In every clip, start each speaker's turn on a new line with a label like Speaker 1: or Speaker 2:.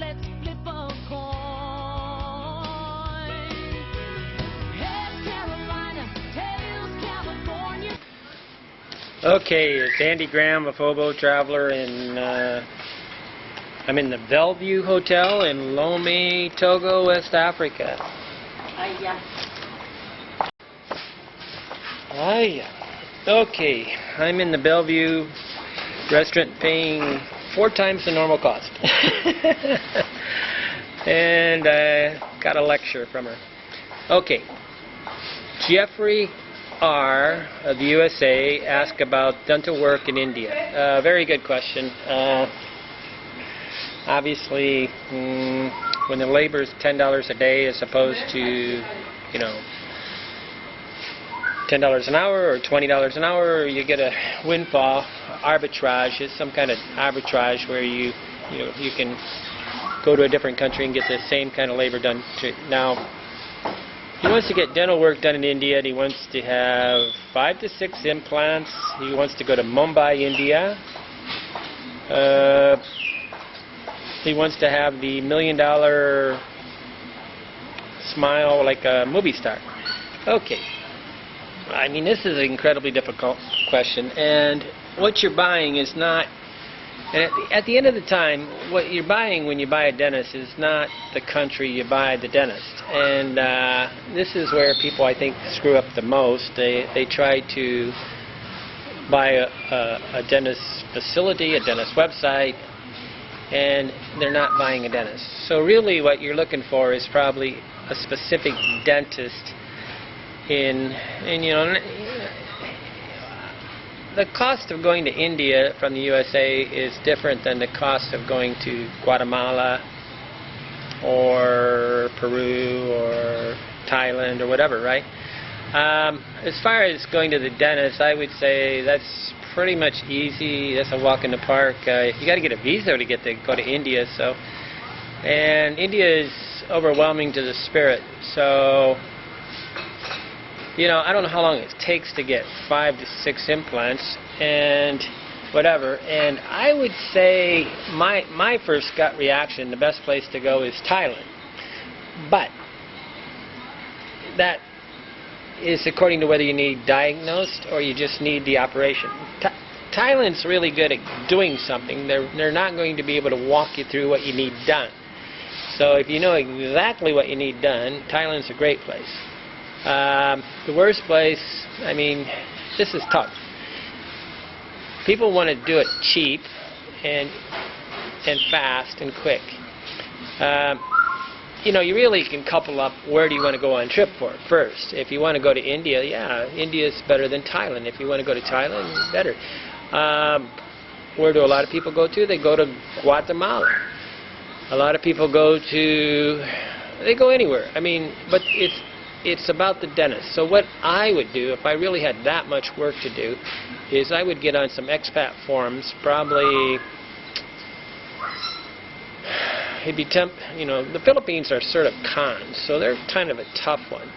Speaker 1: let's flip a coin. Heads Carolina, tails California.
Speaker 2: Okay, it's Andy Graham of Hobo Traveler, and I'm in the Bellevue Hotel in Lomé, Togo, West Africa. Okay, I'm in the Bellevue restaurant paying 4 times the normal cost. And I got a lecture from her. Okay, Jeffrey R. of the USA asked about dental work in India. Very good question. Obviously, when the labor is $10 a day as opposed to, you know, $10 an hour or $20 an hour, you get a windfall. Arbitrage is some kind of arbitrage where you can go to a different country and get the same kind of labor done. Now, he wants to get dental work done in India, and he wants to have 5 to 6 implants. He wants to go to Mumbai, India. He wants to have the $1 million smile like a movie star. Okay. I mean, this is an incredibly difficult question, and what you're buying is not, and at the end of the time, what you're buying when you buy a dentist is not the country you buy the dentist. And this is where people, I think, screw up the most. They try to buy a dentist facility, a dentist website, and they're not buying a dentist. So really what you're looking for is probably a specific dentist in you know, the cost of going to India from the USA is different than the cost of going to Guatemala or Peru or Thailand or whatever, right? As far as going to the dentist, I would say that's pretty much easy. That's a walk in the park. You got to get a visa to go to India, so, and India is overwhelming to the spirit. So, you know, I don't know how long it takes to get 5 to 6 implants and whatever. And I would say my first gut reaction, the best place to go is Thailand. But that is according to whether you need diagnosed or you just need the operation. Thailand's really good at doing something. They're not going to be able to walk you through what you need done. So if you know exactly what you need done, Thailand's a great place. The worst place, I mean, this is tough. People want to do it cheap and fast and quick. You know, you really can couple up where do you want to go on trip for first. If you want to go to India, yeah, India's better than Thailand. If you want to go to Thailand, better. Where do a lot of people go to? They go to Guatemala. A lot of people they go anywhere. I mean, but it's about the dentist. So what I would do if I really had that much work to do is I would get on some expat forums, probably. It'd be you know, the Philippines are sort of cons, so they're kind of a tough one.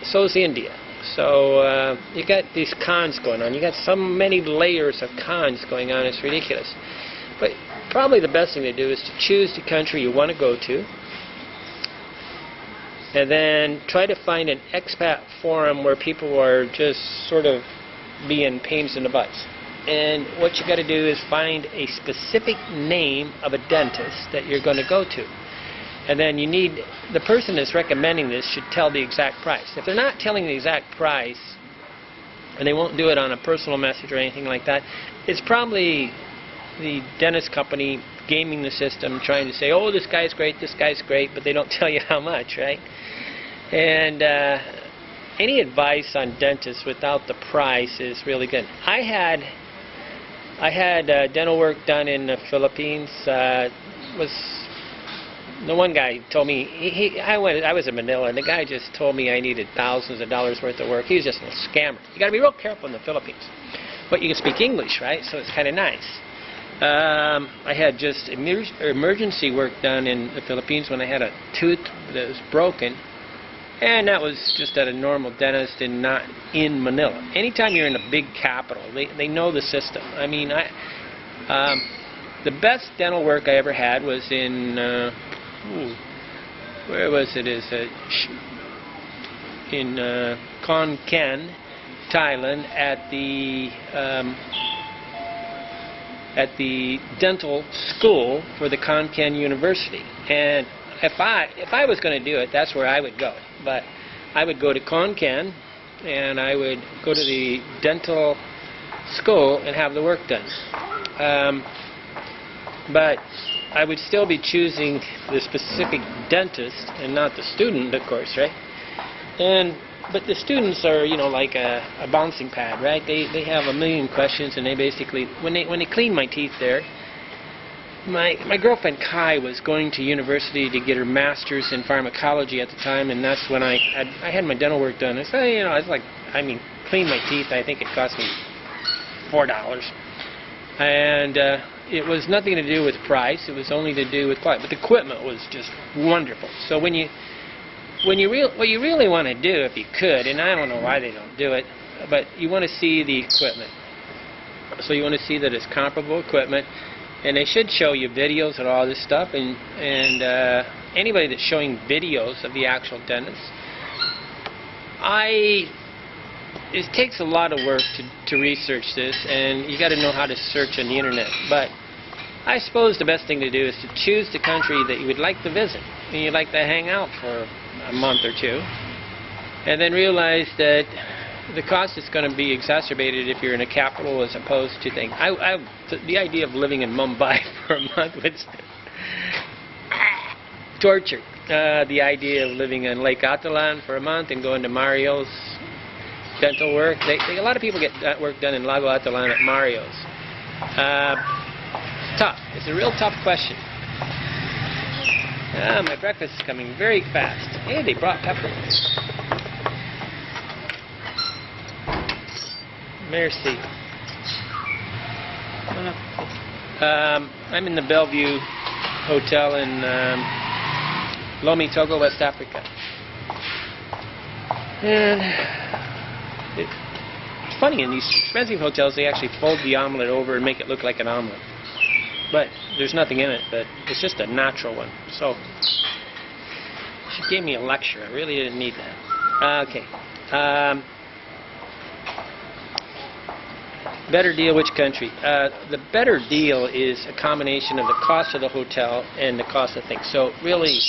Speaker 2: So is India. So you got these cons going on. You got so many layers of cons going on. It's ridiculous. But probably the best thing to do is to choose the country you want to go to, and then try to find an expat forum where people are just sort of being pains in the butts. And what you got to do is find a specific name of a dentist that you're going to go to. And then you need, the person that's recommending this should tell the exact price. If they're not telling the exact price, and they won't do it on a personal message or anything like that, it's probably the dentist company gaming the system, trying to say, oh, this guy's great, but they don't tell you how much, right? And any advice on dentists without the price is really good. I had dental work done in the Philippines. The one guy told me, I was in Manila, and the guy just told me I needed thousands of dollars worth of work. He was just a scammer. You got to be real careful in the Philippines. But you can speak English, right? So it's kind of nice. I had just emergency work done in the Philippines when I had a tooth that was broken. And that was just at a normal dentist and not in Manila. Anytime you're in a big capital, they know the system. I mean, The best dental work I ever had was in, where was it? In Khon Kaen, Thailand, at the dental school for the Khon Kaen University. And if I was going to do it, that's where I would go. But I would go to Khon Kaen, and I would go to the dental school and have the work done. But I would still be choosing the specific dentist and not the student, of course, right? But the students are, you know, like a bouncing pad, right? They have a million questions, and they basically, when they clean my teeth there, my girlfriend Kai was going to university to get her master's in pharmacology at the time, and that's when I had my dental work done. I said, you know, it's like, I mean, clean my teeth, I think it cost me $4. And it was nothing to do with price, it was only to do with quality. But the equipment was just wonderful. So what you really want to do, if you could, and I don't know why they don't do it, but you want to see the equipment. So you want to see that it's comparable equipment, and they should show you videos and all this stuff, and anybody that's showing videos of the actual dentist, it takes a lot of work to research this, and you got to know how to search on the internet. But I suppose the best thing to do is to choose the country that you would like to visit, and you'd like to hang out for a month or two, and then realize that the cost is going to be exacerbated if you're in a capital as opposed to things. The idea of living in Mumbai for a month was torture. The idea of living in Lake Atalan for a month and going to Mario's dental work. A lot of people get that work done in Lago Atalan at Mario's. It's tough. It's a real tough question. My breakfast is coming very fast. Hey, they brought peppermints. Merci. I'm in the Bellevue Hotel in Lomé, Togo, West Africa. And it's funny, in these expensive hotels, they actually fold the omelet over and make it look like an omelet. But there's nothing in it, but it's just a natural one. So she gave me a lecture. I really didn't need that. Okay. Better deal, which country? The better deal is a combination of the cost of the hotel and the cost of things. So really,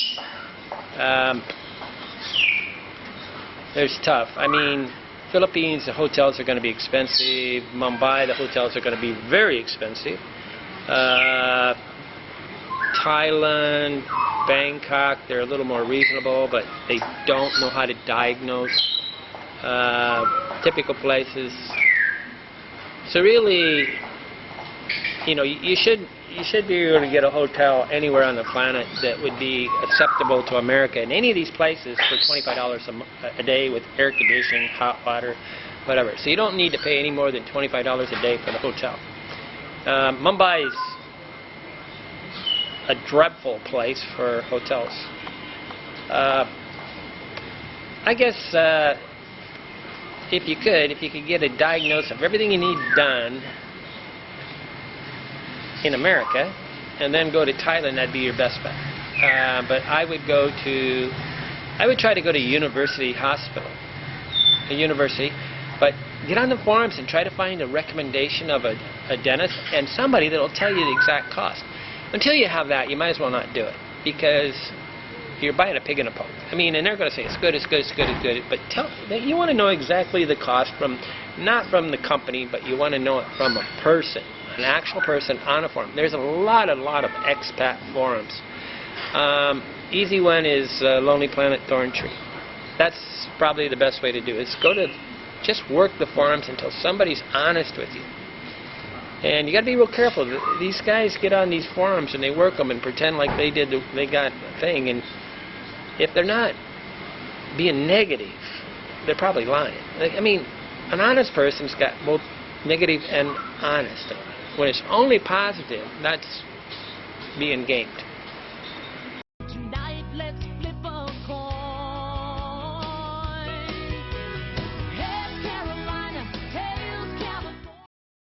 Speaker 2: there's tough. I mean, Philippines, the hotels are going to be expensive. Mumbai, the hotels are going to be very expensive. Thailand, Bangkok, they're a little more reasonable, but they don't know how to diagnose typical places. So really, you know, you should be able to get a hotel anywhere on the planet that would be acceptable to America. In any of these places for $25 a day with air conditioning, hot water, whatever. So you don't need to pay any more than $25 a day for the hotel. Mumbai is a dreadful place for hotels. I guess if you could get a diagnosis of everything you need done in America, and then go to Thailand, that'd be your best bet. But I would try to go to university hospital, but get on the forums and try to find a recommendation of a dentist and somebody that'll tell you the exact cost. Until you have that, you might as well not do it, because you're buying a pig in a poke. I mean, and they're going to say it's good, it's good, it's good, it's good, but you want to know exactly the cost not from the company, but you want to know it from a person, an actual person on a forum. There's a lot of expat forums. Easy one is Lonely Planet Thorntree. That's probably the best way to do it. Is just work the forums until somebody's honest with you. And you got to be real careful. These guys get on these forums and they work them and pretend like they got a thing. And if they're not being negative, they're probably lying. I mean, an honest person's got both negative and honest. When it's only positive, that's being gamed.